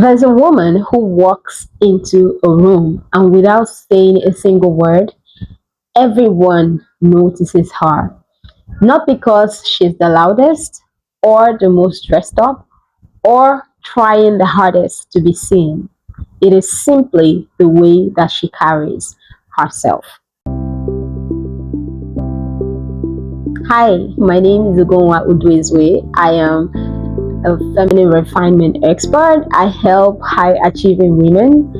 There's a woman who walks into a room and without saying a single word, everyone notices her. Not because she's the loudest or the most dressed up or trying the hardest to be seen. It is simply the way that she carries herself. Hi, my name is Ugonwa Udwezwe. I am a feminine refinement expert. I help high achieving women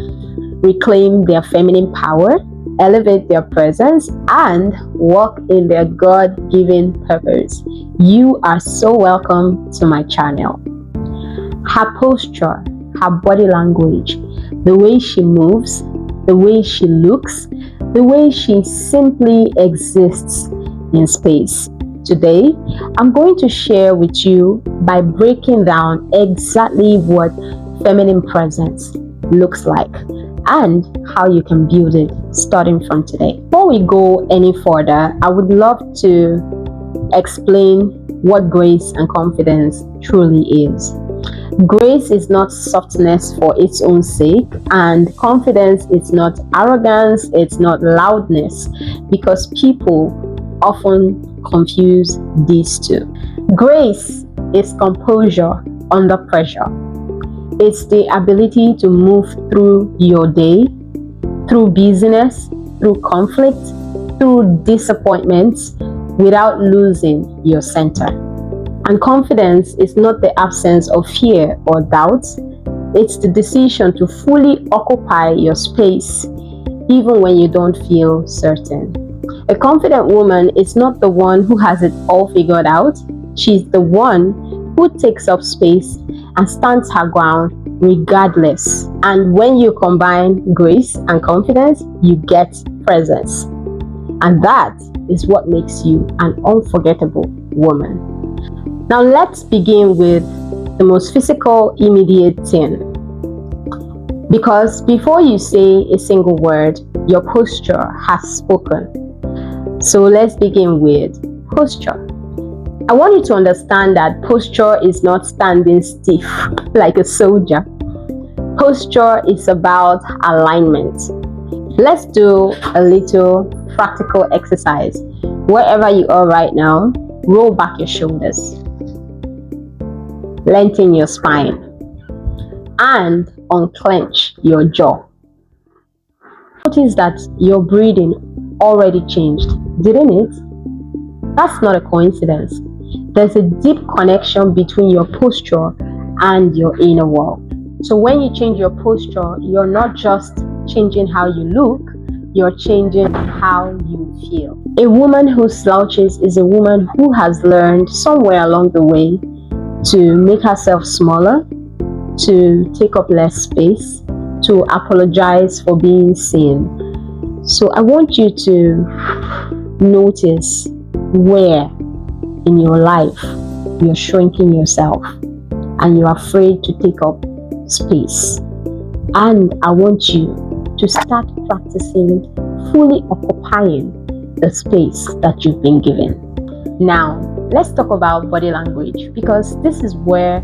reclaim their feminine power, elevate their presence, and walk in their God given purpose. You are so welcome to my channel. Her posture, her body language, the way she moves, the way she looks, the way she simply exists in space. Today, I'm going to share with you by breaking down exactly what feminine presence looks like and how you can build it starting from today. Before we go any further, I would love to explain what grace and confidence truly is. Grace is not softness for its own sake, and confidence is not arrogance, it's not loudness, because people often confuse these two. Grace is composure under pressure. It's the ability to move through your day, through busyness, through conflict, through disappointments without losing your center. And confidence is not the absence of fear or doubt. It's the decision to fully occupy your space even when you don't feel certain. A confident woman is not the one who has it all figured out. She's the one who takes up space and stands her ground regardless. And when you combine grace and confidence, you get presence. And that is what makes you an unforgettable woman. Now let's begin with the most physical, immediate thing. Because before you say a single word, your posture has spoken. So let's begin with posture. I want you to understand that posture is not standing stiff like a soldier. Posture is about alignment. Let's do a little practical exercise. Wherever you are right now, roll back your shoulders, lengthen your spine, and unclench your jaw. Notice that your breathing already changed, didn't it? That's not a coincidence. There's a deep connection between your posture and your inner world. So when you change your posture, you're not just changing how you look, you're changing how you feel. A woman who slouches is a woman who has learned somewhere along the way to make herself smaller, to take up less space, to apologize for being seen. So I want you to notice where in your life you're shrinking yourself and you're afraid to take up space. And I want you to start practicing fully occupying the space that you've been given. Now, let's talk about body language, because this is where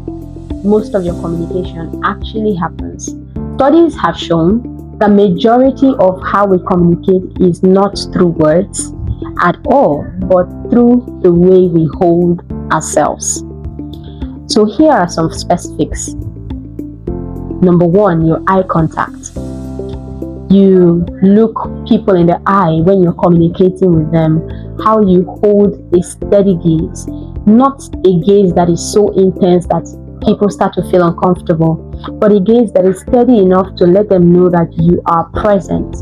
most of your communication actually happens. Studies have shown the majority of how we communicate is not through words at all, but through the way we hold ourselves. So here are some specifics. Number one, your eye contact. You look people in the eye when you're communicating with them. How you hold a steady gaze, not a gaze that is so intense that people start to feel uncomfortable, but a gaze that is steady enough to let them know that you are present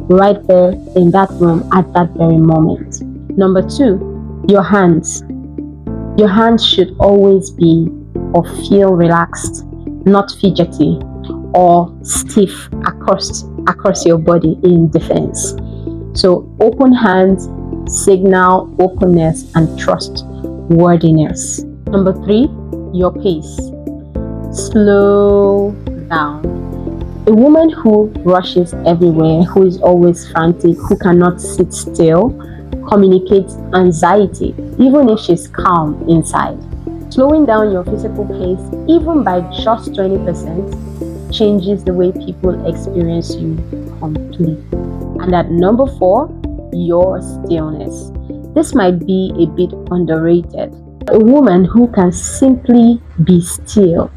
right there in that room at that very moment. Number two, your hands. Your hands should always be or feel relaxed, not fidgety or stiff across your body in defense. So open hands signal openness and trustworthiness. Number three, your pace. Slow down. A woman who rushes everywhere, who is always frantic, who cannot sit still, communicates anxiety, even if she's calm inside. Slowing down your physical pace, even by just 20%, changes the way people experience you completely. And at number 4, your stillness. This might be a bit underrated. A woman who can simply be still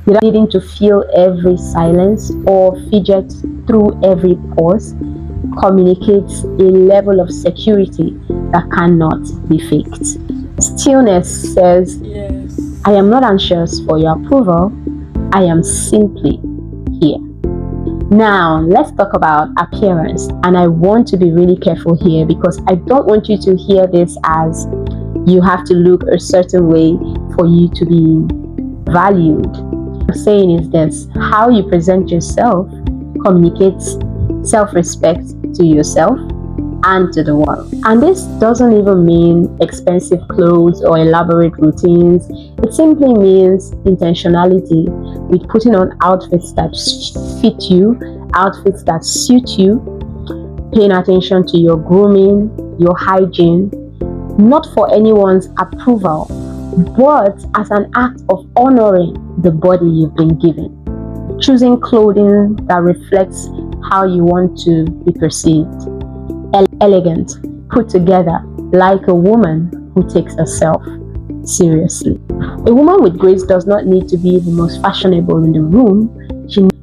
without needing to feel every silence or fidget through every pause communicates a level of security that cannot be faked. Stillness says, Yes. I am not anxious for your approval, I am simply here. Now, let's talk about appearance. And I want to be really careful here because I don't want you to hear this as you have to look a certain way for you to be valued. What I'm saying is this: how you present yourself communicates self-respect to yourself and to the world. And this doesn't even mean expensive clothes or elaborate routines. It simply means intentionality with putting on outfits that fit you, outfits that suit you, paying attention to your grooming, your hygiene, not for anyone's approval, but as an act of honoring the body you've been given. Choosing clothing that reflects how you want to be perceived. Elegant, put together, like a woman who takes herself seriously. A woman with grace does not need to be the most fashionable in the room.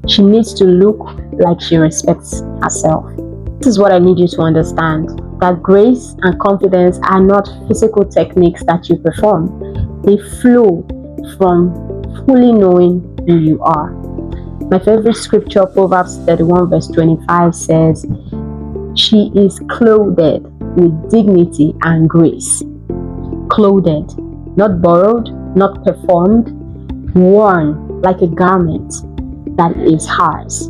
She needs to look like she respects herself. This is what I need you to understand, that grace and confidence are not physical techniques that you perform. They flow from fully knowing who you are. My favorite scripture, Proverbs 31 verse 25 says, she is clothed with dignity and grace. Clothed, not borrowed, not performed, worn like a garment that is hers,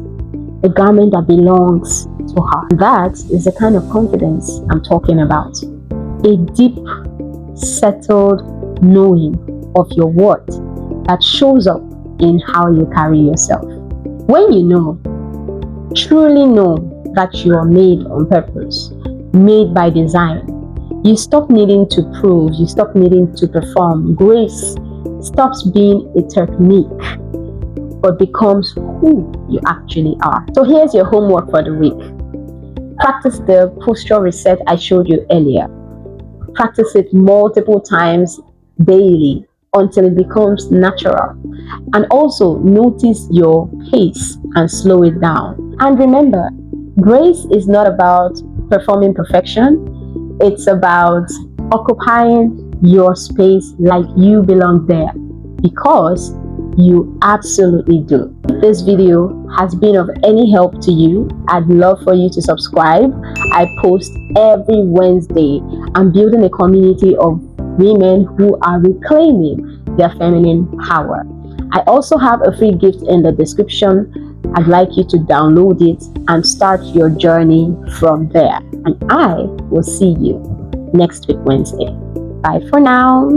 a garment that belongs to her. That is the kind of confidence I'm talking about. A deep, settled knowing of your worth that shows up in how you carry yourself. When you know, truly know that you are made on purpose, made by design, you stop needing to prove, you stop needing to perform. Grace stops being a technique, but becomes who you actually are. So here's your homework for the week. Practice the posture reset I showed you earlier. Practice it multiple times daily until it becomes natural. And also notice your pace and slow it down. And remember, grace is not about performing perfection. It's about occupying your space like you belong there, because you absolutely do. If this video has been of any help to you, I'd love for you to subscribe. I post every Wednesday. I'm building a community of women who are reclaiming their feminine power. I also have a free gift in the description. I'd like you to download it and start your journey from there. And I will see you next week, Wednesday. Bye for now.